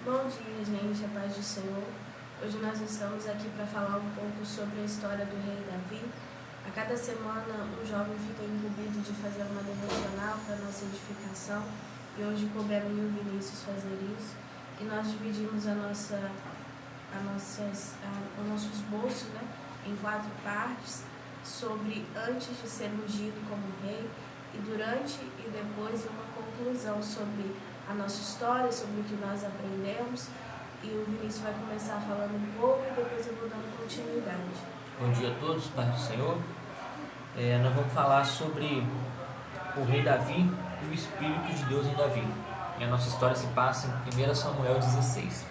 Bom dia, gente, a paz do Senhor. Hoje nós estamos aqui para falar um pouco sobre a história do rei Davi. A cada semana um jovem fica incumbido de fazer uma devocional para nossa edificação e hoje coube a mim e o Vinícius fazer isso. E nós dividimos o nosso esboço, em 4 partes sobre antes de ser ungido como rei e durante e depois uma conclusão sobre a nossa história, sobre o que nós aprendemos, e o Vinícius vai começar falando um pouco e depois eu vou dando continuidade. Bom dia a todos, paz do Senhor. Nós vamos falar sobre o rei Davi e o Espírito de Deus em Davi. E a nossa história se passa em 1 Samuel 16.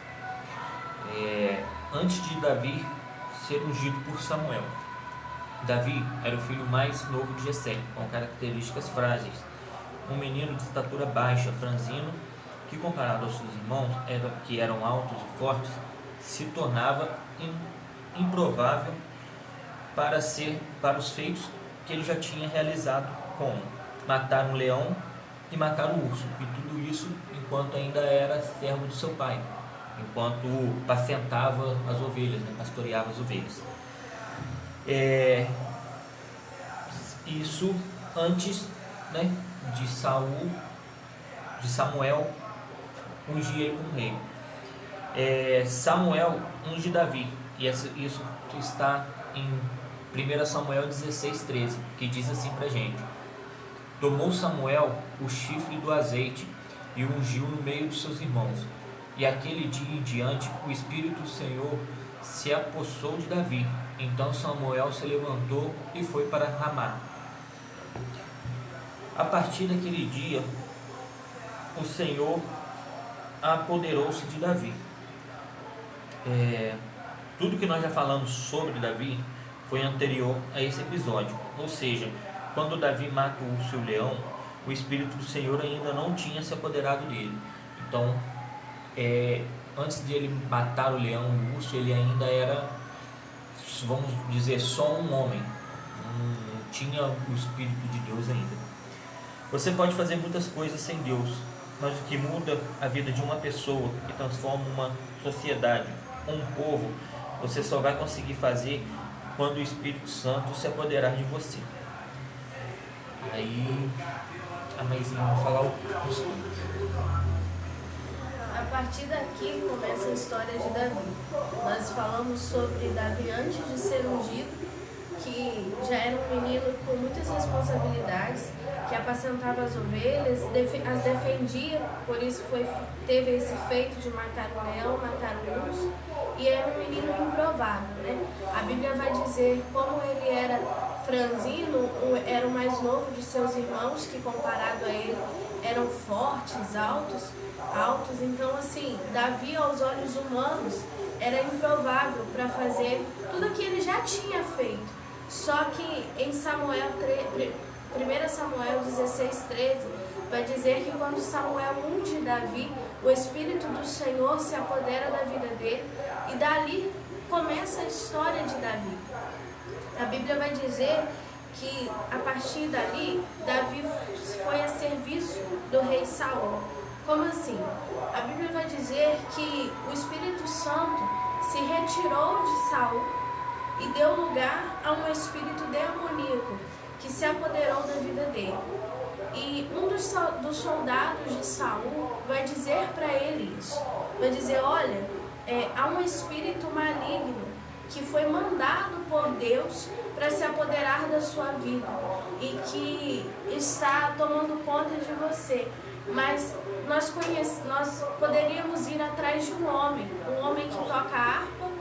Antes de Davi ser ungido por Samuel, Davi era o filho mais novo de Jessé, com características frágeis. Um menino de estatura baixa, franzino, que comparado aos seus irmãos, que eram altos e fortes, se tornava improvável para os feitos que ele já tinha realizado, como matar um leão e matar um urso, e tudo isso enquanto ainda era servo do seu pai, enquanto apacentava as ovelhas, pastoreava as ovelhas. Isso antes de Samuel ungir ele como rei. Samuel unge Davi, e isso está em 1 Samuel 16:13, que diz assim pra gente: tomou Samuel o chifre do azeite e o ungiu no meio dos seus irmãos, e aquele dia em diante o Espírito do Senhor se apossou de Davi. Então Samuel se levantou e foi para Ramá. A partir daquele dia, o Senhor apoderou-se de Davi. Tudo que nós já falamos sobre Davi foi anterior a esse episódio. Ou seja, quando Davi mata o urso e o leão, o Espírito do Senhor ainda não tinha se apoderado dele. Então, antes de ele matar o leão e o urso, ele ainda era, vamos dizer, só um homem. Não tinha o Espírito de Deus ainda. Você pode fazer muitas coisas sem Deus, mas o que muda a vida de uma pessoa e transforma uma sociedade, um povo, você só vai conseguir fazer quando o Espírito Santo se apoderar de você. Aí a Maisinha vai falar o A partir daqui começa a história de Davi. Nós falamos sobre Davi antes de ser ungido, que já era um menino com muitas responsabilidades, que apacentava as ovelhas, as defendia, por isso teve esse feito de matar um leão, matar um urso, e era um menino improvável, A Bíblia vai dizer como ele era franzino, era o mais novo de seus irmãos, que comparado a ele eram fortes, altos, então assim, Davi aos olhos humanos era improvável para fazer tudo o que ele já tinha feito. Só que em 1 Samuel 16:13 vai dizer que quando Samuel unge Davi, o Espírito do Senhor se apodera da vida dele e dali começa a história de Davi. A Bíblia vai dizer que a partir dali, Davi foi a serviço do rei Saul. Como assim? A Bíblia vai dizer que o Espírito Santo se retirou de Saul e deu lugar a um espírito demoníaco que se apoderou da vida dele. E um dos soldados de Saul vai dizer para ele isso. Vai dizer, olha, há um espírito maligno que foi mandado por Deus para se apoderar da sua vida e que está tomando conta de você. Mas nós poderíamos ir atrás de um homem que toca harpa,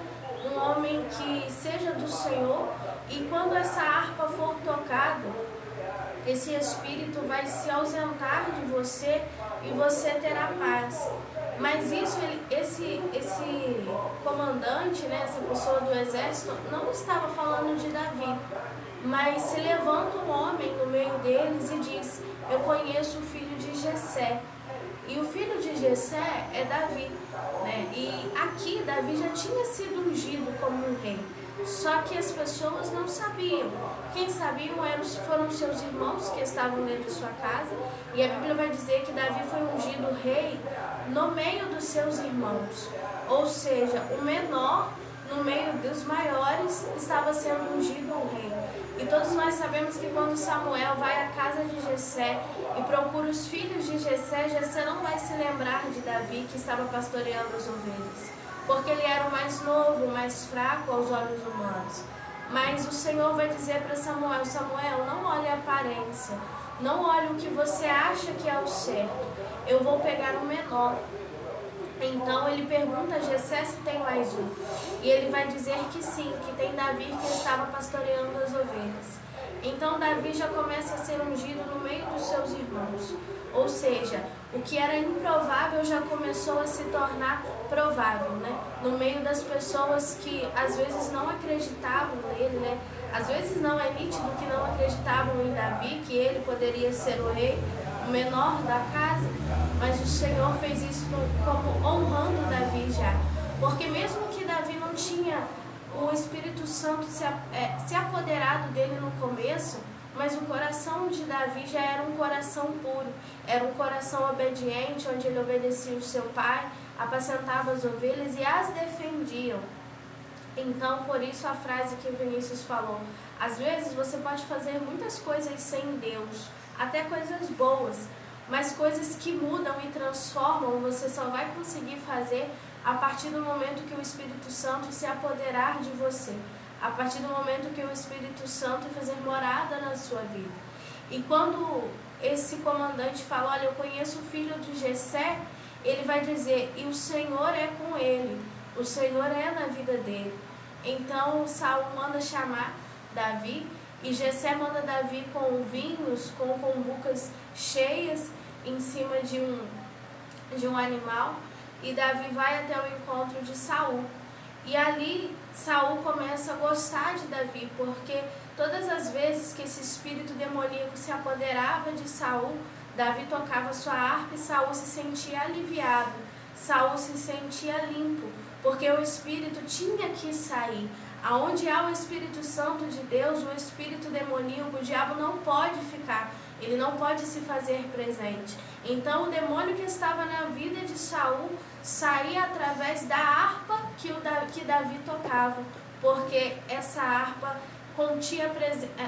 um homem que seja do Senhor, e quando essa harpa for tocada, esse espírito vai se ausentar de você e você terá paz. Mas esse comandante, essa pessoa do exército, não estava falando de Davi, mas se levanta um homem no meio deles e diz: eu conheço o filho de Jessé. E o filho de Jessé é Davi, né? E aqui Davi já tinha sido ungido como um rei. Só que as pessoas não sabiam. Quem sabiam foram seus irmãos que estavam dentro de sua casa. E a Bíblia vai dizer que Davi foi ungido rei no meio dos seus irmãos. Ou seja, o menor no meio dos maiores estava sendo ungido um rei. E todos nós sabemos que quando Samuel vai à casa de Jessé e procura os filhos de Jessé, Jessé não vai se lembrar de Davi que estava pastoreando as ovelhas, porque ele era o mais novo, o mais fraco aos olhos humanos. Mas o Senhor vai dizer para Samuel: Samuel, não olhe a aparência, não olhe o que você acha que é o certo, eu vou pegar o menor. Então ele pergunta a Jessé se tem mais um, e ele vai dizer que sim, que tem Davi que estava pastoreando as ovelhas. Então Davi já começa a ser ungido no meio dos seus irmãos, ou seja, o que era improvável já começou a se tornar provável, né? No meio das pessoas que às vezes não acreditavam nele, né? Às vezes não, é nítido que não acreditavam em Davi, que ele poderia ser o rei, o menor da casa, mas o Senhor fez isso como honrando Davi já, porque mesmo que Davi não tinha o Espírito Santo se apoderado dele no começo, mas o coração de Davi já era um coração puro, era um coração obediente, onde ele obedecia o seu pai, apacentava as ovelhas e as defendiam. Então, por isso a frase que o Vinícius falou: às vezes você pode fazer muitas coisas sem Deus, até coisas boas, mas coisas que mudam e transformam você só vai conseguir fazer a partir do momento que o Espírito Santo se apoderar de você, a partir do momento que o Espírito Santo fazer morada na sua vida. E quando esse comandante fala: olha, eu conheço o filho de Jessé, ele vai dizer: e o Senhor é com ele, o Senhor é na vida dele. Então Saul manda chamar Davi, e Jessé manda Davi com vinhos, com cumbucas cheias em cima de um animal, e Davi vai até o encontro de Saul. E ali Saul começa a gostar de Davi, porque todas as vezes que esse espírito demoníaco se apoderava de Saul, Davi tocava sua harpa e Saul se sentia aliviado, Saul se sentia limpo, porque o espírito tinha que sair. Aonde há o Espírito Santo de Deus, o espírito demoníaco, o diabo não pode ficar, ele não pode se fazer presente. Então o demônio que estava na vida de Saul saía através da harpa que Davi tocava, porque essa harpa continha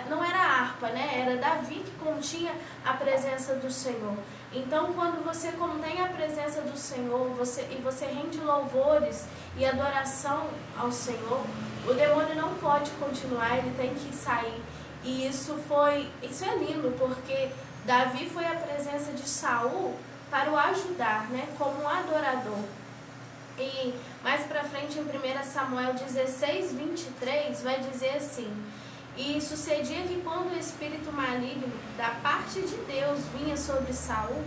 não era a harpa, né? Era Davi que continha a presença do Senhor. Então, quando você contém a presença do Senhor, você rende louvores e adoração ao Senhor, o demônio não pode continuar, ele tem que sair. E isso é lindo, porque Davi foi a presença de Saul para o ajudar, né? Como um adorador. E mais para frente, em 1 Samuel 16, 23, vai dizer assim: e sucedia que quando o espírito maligno da parte de Deus vinha sobre Saul,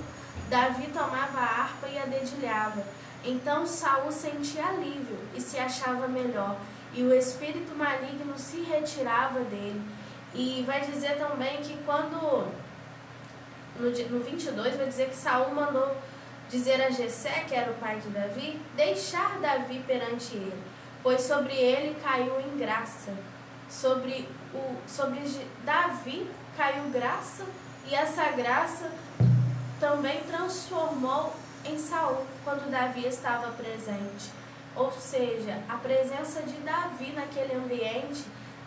Davi tomava a harpa e a dedilhava. Então Saul sentia alívio e se achava melhor, e o espírito maligno se retirava dele. E vai dizer também que quando, no 22, vai dizer que Saul mandou dizer a Jessé, que era o pai de Davi, deixar Davi perante ele, pois sobre ele caiu em graça. Sobre Davi caiu graça, e essa graça também transformou em Saul quando Davi estava presente. Ou seja, a presença de Davi naquele ambiente,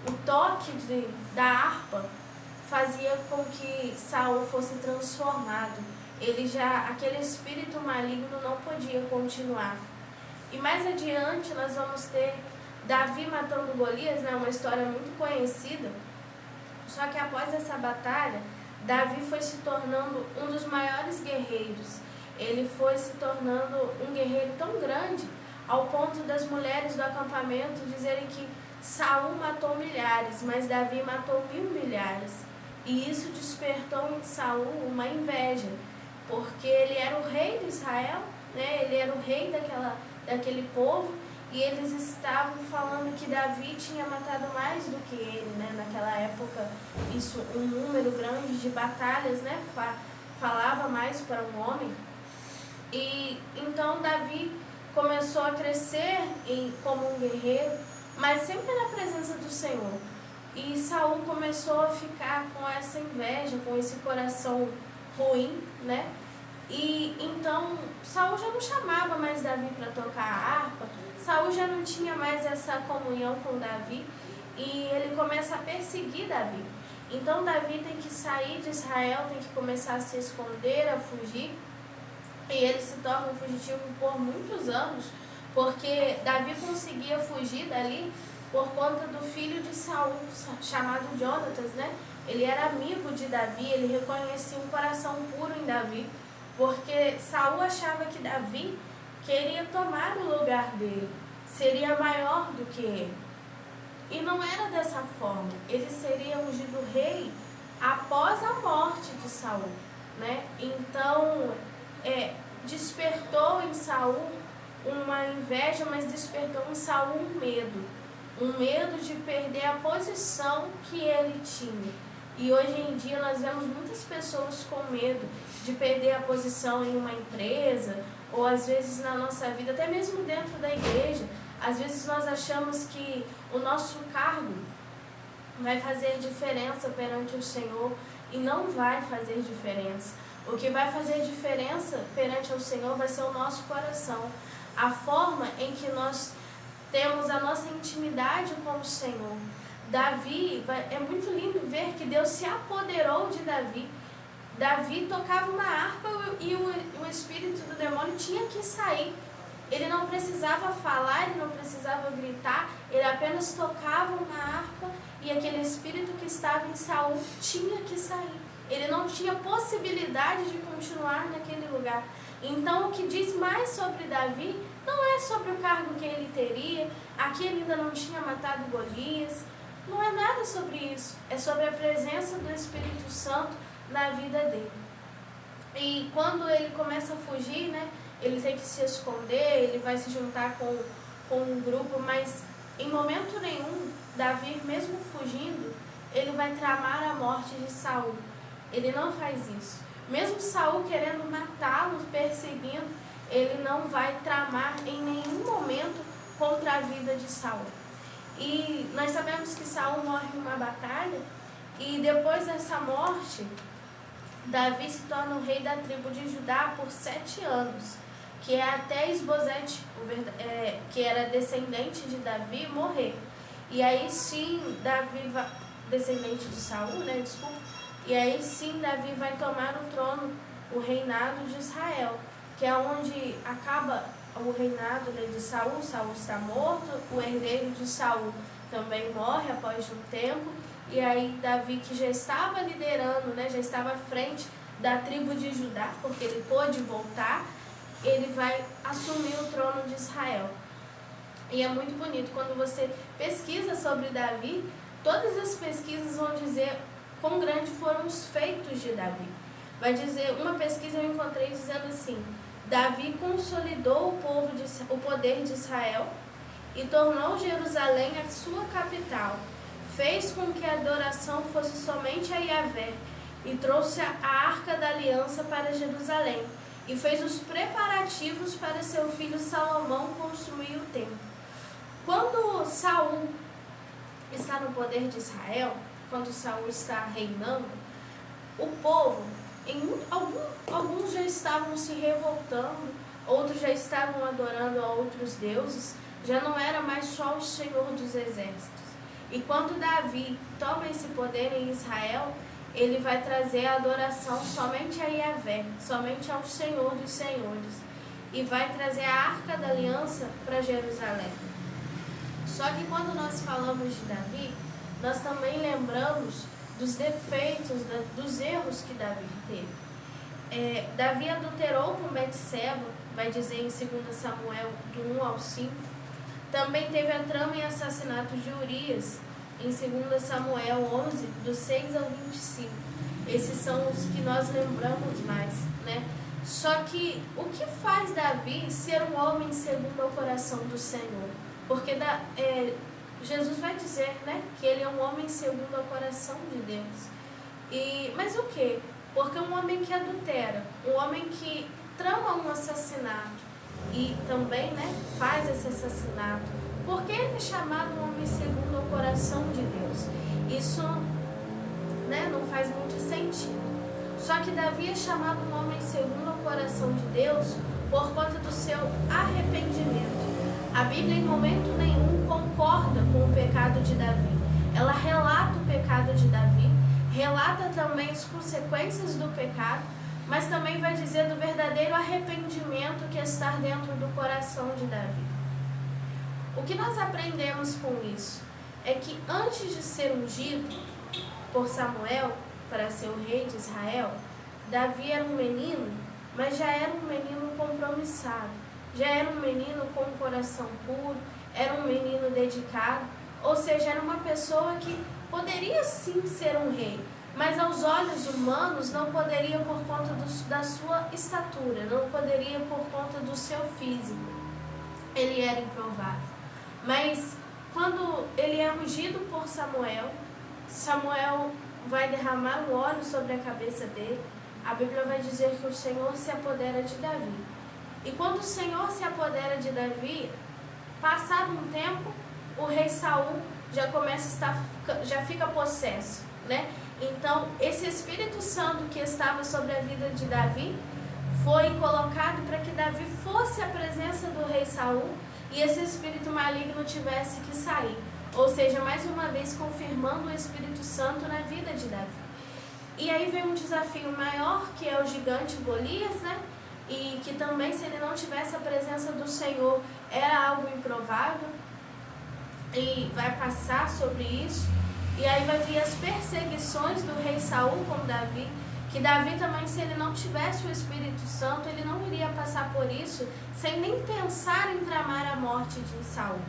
o toque da harpa fazia com que Saul fosse transformado. Aquele espírito maligno não podia continuar. E mais adiante nós vamos ter Davi matando Golias, né? Uma história muito conhecida. Só que após essa batalha, Davi foi se tornando um dos maiores guerreiros. Ele foi se tornando um guerreiro tão grande, ao ponto das mulheres do acampamento dizerem que Saul matou milhares, mas Davi matou 1000 milhares. E isso despertou em Saul uma inveja, porque ele era o rei de Israel, né? Ele era o rei daquele povo, e eles estavam falando que Davi tinha matado mais do que ele, né? Naquela época, um número grande de batalhas, né? Falava mais para um homem. E então Davi começou a crescer como um guerreiro, mas sempre na presença do Senhor. E Saul começou a ficar com essa inveja, com esse coração ruim, né? E então Saul já não chamava mais Davi para tocar a harpa, Saul já não tinha mais essa comunhão com Davi, e ele começa a perseguir Davi. Então Davi tem que sair de Israel, tem que começar a se esconder, a fugir, e ele se torna um fugitivo por muitos anos, porque Davi conseguia fugir dali por conta do filho de Saul, chamado Jonatas, né? Ele era amigo de Davi, ele reconhecia um coração puro em Davi, porque Saul achava que Davi queria tomar o lugar dele, seria maior do que ele. E não era dessa forma, ele seria ungido rei após a morte de Saul, né? Então, despertou em Saul uma inveja, mas despertou em Saul um medo de perder a posição que ele tinha. E hoje em dia nós vemos muitas pessoas com medo de perder a posição em uma empresa, ou às vezes na nossa vida, até mesmo dentro da igreja. Às vezes nós achamos que o nosso cargo vai fazer diferença perante o Senhor, e não vai fazer diferença. O que vai fazer diferença perante o Senhor vai ser o nosso coração, a forma em que nós temos a nossa intimidade com o Senhor. Davi, é muito lindo ver que Deus se apoderou de Davi. Davi tocava uma harpa e o espírito do demônio tinha que sair. Ele não precisava falar, ele não precisava gritar, ele apenas tocava uma harpa e aquele espírito que estava em Saul tinha que sair. Ele não tinha possibilidade de continuar naquele lugar. Então, o que diz mais sobre Davi não é sobre o cargo que ele teria, aqui ele ainda não tinha matado Golias, não é nada sobre isso, é sobre a presença do Espírito Santo na vida dele. E quando ele começa a fugir, né, ele tem que se esconder, ele vai se juntar com um grupo, mas em momento nenhum, Davi, mesmo fugindo, ele vai tramar a morte de Saul. Ele não faz isso. Mesmo Saul querendo matá-lo, perseguindo, ele não vai tramar em nenhum momento contra a vida de Saul. E nós sabemos que Saul morre em uma batalha, e depois dessa morte, Davi se torna o rei da tribo de Judá por 7 anos, que é até Isbosete, que era descendente de Davi, morrer. E aí sim, Davi, descendente de Saul, né, desculpa, e aí sim Davi vai tomar o trono, o reinado de Israel, que é onde acaba o reinado, né, de Saul. Saul está morto, o herdeiro de Saul também morre após um tempo, e aí Davi, que já estava liderando, né, já estava à frente da tribo de Judá, porque ele pôde voltar, ele vai assumir o trono de Israel. E é muito bonito, quando você pesquisa sobre Davi, todas as pesquisas vão dizer quão grandes foram os feitos de Davi. Vai dizer, uma pesquisa eu encontrei dizendo assim: Davi consolidou o poder de Israel e tornou Jerusalém a sua capital. Fez com que a adoração fosse somente a Yahvé e trouxe a arca da aliança para Jerusalém e fez os preparativos para seu filho Salomão construir o templo. Quando Saul está no poder de Israel, quando Saul está reinando, o povo, alguns já estavam se revoltando, outros já estavam adorando a outros deuses, já não era mais só o Senhor dos exércitos. E quando Davi toma esse poder em Israel, ele vai trazer a adoração somente a Yahvé, somente ao Senhor dos senhores, e vai trazer a arca da aliança para Jerusalém. Só que quando nós falamos de Davi, nós também lembramos dos defeitos, dos erros que Davi teve. Davi adulterou com Betseba, vai dizer em 2 Samuel, do 1 ao 5. Também teve a trama e assassinato de Urias, em 2 Samuel 11, do 6 ao 25. Esses são os que nós lembramos mais, né? Só que o que faz Davi ser um homem segundo o coração do Senhor? Porque Jesus vai dizer, né, que ele é um homem segundo o coração de Deus. Mas o quê? Porque um homem que adultera, um homem que trama um assassinato e também, né, faz esse assassinato, porque ele é chamado um homem segundo o coração de Deus. Isso, né, não faz muito sentido. Só que Davi é chamado um homem segundo o coração de Deus por conta do seu arrependimento. A Bíblia em momento nenhum concorda com o pecado de Davi. Ela relata o pecado de Davi, relata também as consequências do pecado, mas também vai dizer do verdadeiro arrependimento que está dentro do coração de Davi. O que nós aprendemos com isso é que antes de ser ungido por Samuel para ser o rei de Israel, Davi era um menino, mas já era um menino compromissado, já era um menino com um coração puro, era um menino dedicado, ou seja, era uma pessoa que poderia sim ser um rei, mas aos olhos humanos não poderia por conta da sua estatura, não poderia por conta do seu físico. Ele era improvável. Mas quando ele é ungido por Samuel, Samuel vai derramar um óleo sobre a cabeça dele. A Bíblia vai dizer que o Senhor se apodera de Davi. E quando o Senhor se apodera de Davi, passado um tempo, o rei Saul já fica possesso, né? Então, esse Espírito Santo que estava sobre a vida de Davi foi colocado para que Davi fosse à presença do rei Saul e esse espírito maligno tivesse que sair. Ou seja, mais uma vez confirmando o Espírito Santo na vida de Davi. E aí vem um desafio maior, que é o gigante Golias, né? E que também, se ele não tivesse a presença do Senhor, era algo improvável. E vai passar sobre isso. E aí vai vir as perseguições do rei Saul com Davi, que Davi também, se ele não tivesse o Espírito Santo, ele não iria passar por isso sem nem pensar em tramar a morte de Saul.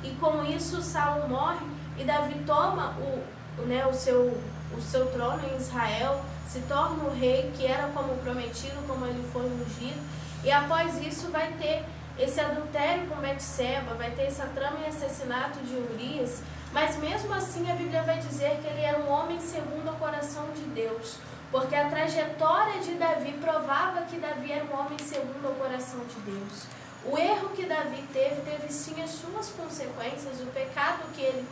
E com isso Saul morre e Davi toma o seu trono em Israel, se torna o rei que era como prometido, como ele foi ungido. E após isso vai ter esse adultério com Betseba, vai ter essa trama e assassinato de Urias. Mas mesmo assim a Bíblia vai dizer que ele era um homem segundo o coração de Deus, porque a trajetória de Davi provava que Davi era um homem segundo o coração de Deus. O erro que Davi teve sim as suas consequências, o pecado que ele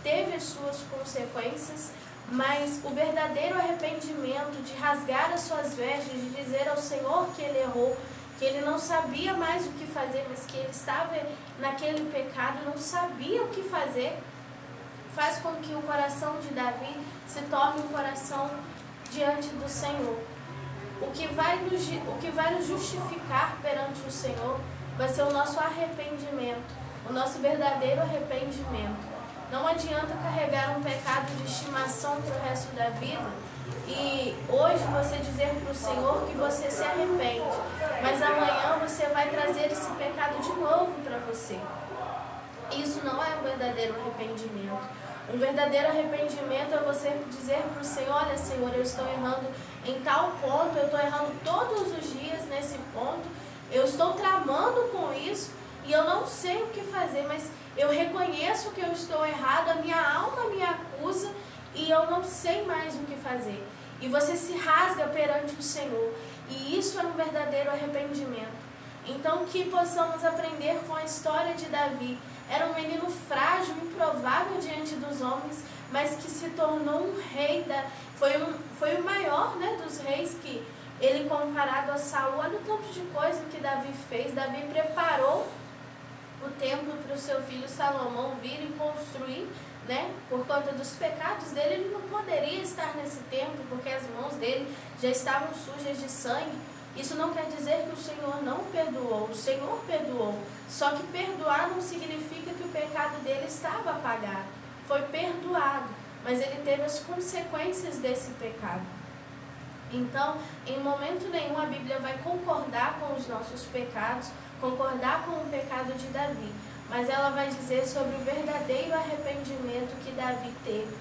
teve as suas consequências, mas o verdadeiro arrependimento de rasgar as suas vestes, de dizer ao Senhor que ele errou, que ele não sabia mais o que fazer, mas que ele estava naquele pecado e não sabia o que fazer, faz com que o coração de Davi se torne um coração diante do Senhor. O que vai nos justificar perante o Senhor vai ser o nosso arrependimento, o nosso verdadeiro arrependimento. Não adianta carregar um pecado de estimação para o resto da vida e hoje você dizer para o Senhor que você se arrepende, mas amanhã você vai trazer esse pecado de novo para você. Isso não é um verdadeiro arrependimento. Um verdadeiro arrependimento é você dizer para o Senhor: olha, Senhor, eu estou errando em tal ponto, eu estou errando todos os dias nesse ponto, eu estou tramando com isso e eu não sei o que fazer, mas eu reconheço que eu estou errado, a minha alma me acusa e eu não sei mais o que fazer. E você se rasga perante o Senhor, e isso é um verdadeiro arrependimento. Então que possamos aprender com a história de Davi. Era um menino frágil, improvável diante dos homens, mas que se tornou um rei, foi o maior, né, dos reis, que ele comparado a Saul. Olha o tanto de coisa que Davi fez. Davi preparou o templo para o seu filho Salomão vir e construir, né? Por conta dos pecados dele, ele não poderia estar nesse templo, porque as mãos dele já estavam sujas de sangue. Isso não quer dizer que o Senhor não perdoou, o Senhor perdoou. Só que perdoar não significa que o pecado dele estava apagado. Foi perdoado, mas ele teve as consequências desse pecado. Então, em momento nenhum a Bíblia vai concordar com os nossos pecados, concordar com o pecado de Davi, mas ela vai dizer sobre o verdadeiro arrependimento que Davi teve.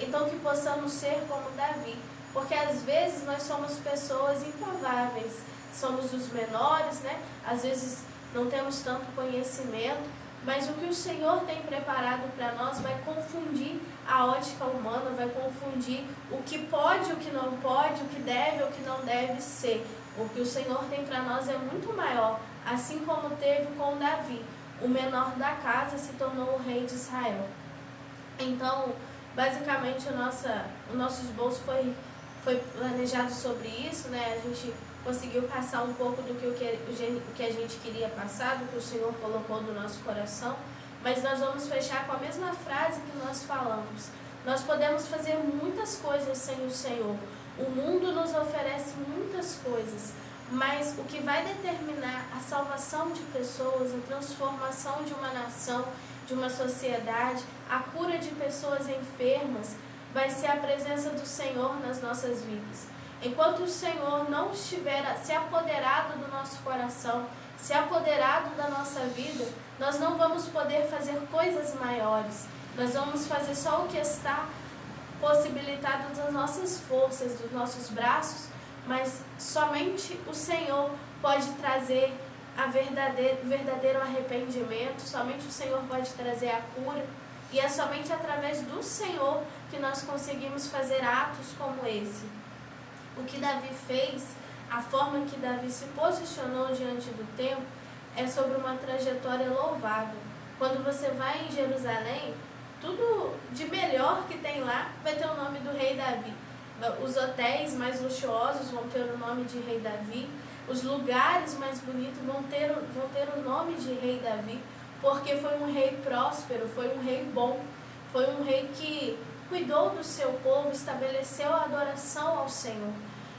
Então que possamos ser como Davi, porque às vezes nós somos pessoas improváveis, somos os menores, né? Às vezes não temos tanto conhecimento, mas o que o Senhor tem preparado para nós vai confundir a ótica humana, vai confundir o que pode, o que não pode, o que deve, o que não deve ser. O que o Senhor tem para nós é muito maior, assim como teve com Davi. O menor da casa se tornou o rei de Israel. Então, basicamente, o nosso esboço foi planejado sobre isso, né? A gente conseguiu passar um pouco do que a gente queria passar, do que o Senhor colocou no nosso coração, mas nós vamos fechar com a mesma frase que nós falamos. Nós podemos fazer muitas coisas sem o Senhor. O mundo nos oferece muitas coisas, mas o que vai determinar a salvação de pessoas, a transformação de uma nação, de uma sociedade, a cura de pessoas enfermas, vai ser a presença do Senhor nas nossas vidas. Enquanto o Senhor não estiver se apoderado do nosso coração, se apoderado da nossa vida, nós não vamos poder fazer coisas maiores. Nós vamos fazer só o que está possibilitado das nossas forças, dos nossos braços, mas somente o Senhor pode trazer o verdadeiro arrependimento, somente o Senhor pode trazer a cura, e é somente através do Senhor que nós conseguimos fazer atos como esse. O que Davi fez, a forma que Davi se posicionou diante do templo, é sobre uma trajetória louvável. Quando você vai em Jerusalém, tudo de melhor que tem lá vai ter o nome do rei Davi. Os hotéis mais luxuosos vão ter o nome de rei Davi. Os lugares mais bonitos vão ter o nome de rei Davi, porque foi um rei próspero, foi um rei bom, foi um rei que cuidou do seu povo, estabeleceu a adoração ao Senhor.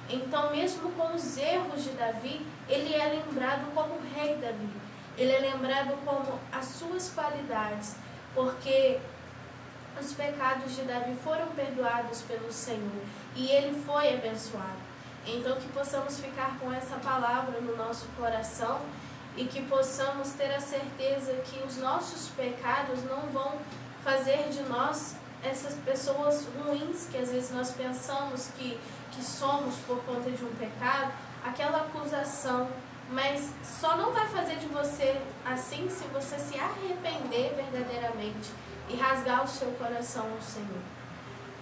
Então, mesmo com os erros de Davi, ele é lembrado como rei Davi. Ele é lembrado como as suas qualidades, porque os pecados de Davi foram perdoados pelo Senhor e ele foi abençoado. Então, que possamos ficar com essa palavra no nosso coração e que possamos ter a certeza que os nossos pecados não vão fazer de nós essas pessoas ruins que às vezes nós pensamos que somos por conta de um pecado, aquela acusação, mas só não vai fazer de você assim se você se arrepender verdadeiramente e rasgar o seu coração ao Senhor.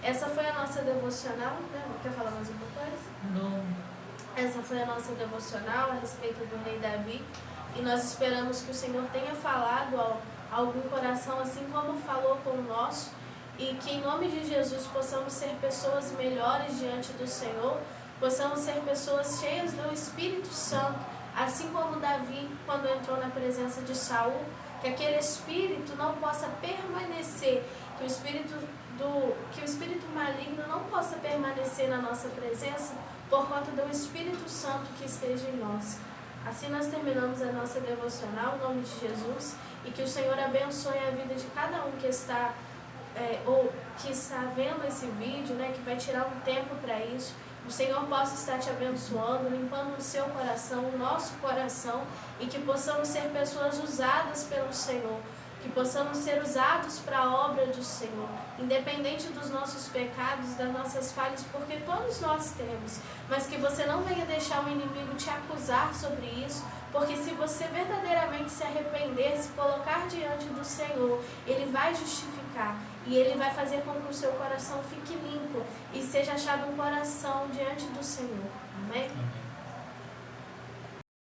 Essa foi a nossa devocional, né? Quer falar mais alguma coisa? Não. Essa foi a nossa devocional a respeito do rei Davi, e nós esperamos que o Senhor tenha falado a algum coração assim como falou com o nosso, e que em nome de Jesus possamos ser pessoas melhores diante do Senhor, possamos ser pessoas cheias do Espírito Santo, assim como Davi quando entrou na presença de Saul, que aquele espírito não possa permanecer, que o espírito maligno não possa permanecer na nossa presença por conta do Espírito Santo que esteja em nós. Assim nós terminamos a nossa devocional em nome de Jesus, e que o Senhor abençoe a vida de cada um que está vendo esse vídeo, né, que vai tirar um tempo para isso. O Senhor possa estar te abençoando, limpando o seu coração, o nosso coração, e que possamos ser pessoas usadas pelo Senhor, que possamos ser usados para a obra do Senhor, independente dos nossos pecados, das nossas falhas, porque todos nós temos, mas que você não venha deixar o inimigo te acusar sobre isso, porque se você verdadeiramente se arrepender, se colocar diante do Senhor, Ele vai justificar e Ele vai fazer com que o seu coração fique limpo e seja achado um coração diante do Senhor. Amém? Amém.